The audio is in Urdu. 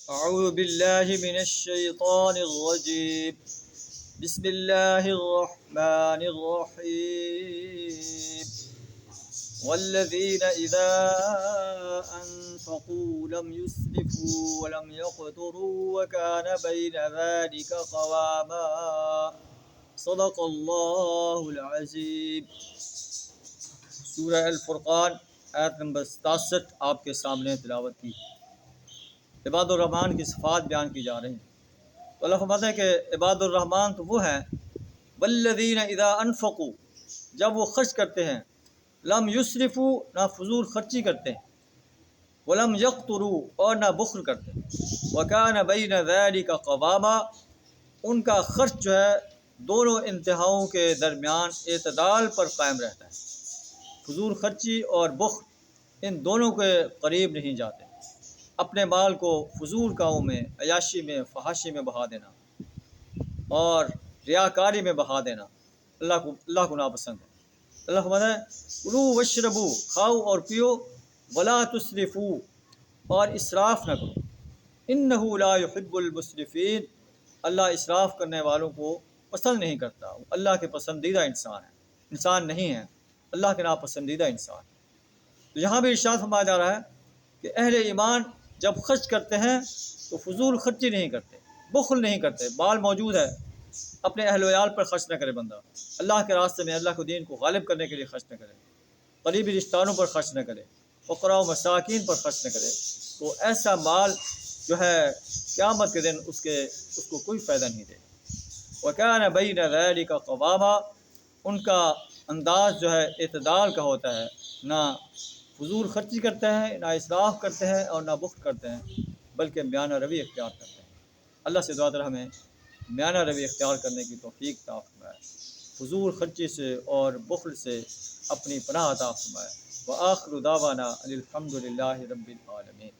أعوذ بالله من الشيطان الرجيم. بسم الله الرحمن الرحيم. والذين إذا أنفقوا لم يسرفوا ولم يقتروا وكان بين ذلك قواما. صدق اللہ العظیم. سورہ الفرقان آیت نمبر 67 آپ کے سامنے تلاوت کی. عباد الرحمن کی صفات بیان کی جا رہی ہیں. تو اللہ فرماتے ہیں کہ عباد الرحمن تو وہ ہیں والذین اذا انفقوا، جب وہ خرچ کرتے ہیں، لم یسرفوا، نہ فضول خرچی کرتے ہیں، ولم یقتروا، اور نہ بخل کرتے ہیں، وکان بین ذلک قواما، ان کا خرچ جو ہے دونوں انتہاؤں کے درمیان اعتدال پر قائم رہتا ہے. فضول خرچی اور بخل ان دونوں کے قریب نہیں جاتے. اپنے مال کو فضول کاموں میں، عیاشی میں، فحاشی میں بہا دینا اور ریاکاری میں بہا دینا اللہ کو ناپسند ہے. اللہ فرماتا ہے کلوا واشربوا، کھاؤ اور پیو، ولا تسرفوا، اور اسراف نہ کرو، انہ لا یحب المسرفین، اللہ اسراف کرنے والوں کو پسند نہیں کرتا. اللہ کے پسندیدہ انسان نہیں ہے، اللہ کے ناپسندیدہ انسان. تو یہاں بھی ارشاد فرمایا جا رہا ہے کہ اہل ایمان جب خرچ کرتے ہیں تو فضول خرچی نہیں کرتے، بخل نہیں کرتے. مال موجود ہے، اپنے اہل ویال پر خرچ نہ کرے بندہ، اللہ کے راستے میں، اللہ کے دین کو غالب کرنے کے لیے خرچ نہ کرے، قریبی رشتہ داروں پر خرچ نہ کرے، فقراء و مساکین پر خرچ نہ کرے. تو ایسا مال جو ہے قیامت کے دن اس کو کوئی فائدہ نہیں دے. وَكَانَ بَيْنَ ذَلِكَ قَوَامًا، ان کا انداز جو ہے اعتدال کا ہوتا ہے، نہ فضول خرچی کرتے ہیں، نہ اسراف کرتے ہیں، اور نہ بخل کرتے ہیں، بلکہ میانہ روی اختیار کرتے ہیں. اللہ سے دعا کریں ہمیں میانہ روی اختیار کرنے کی توفیق عطا فرمائے، فضول خرچی سے اور بخل سے اپنی پناہ عطا فرمائے. وآخر دعوانا ان الحمد للہ رب العالمین.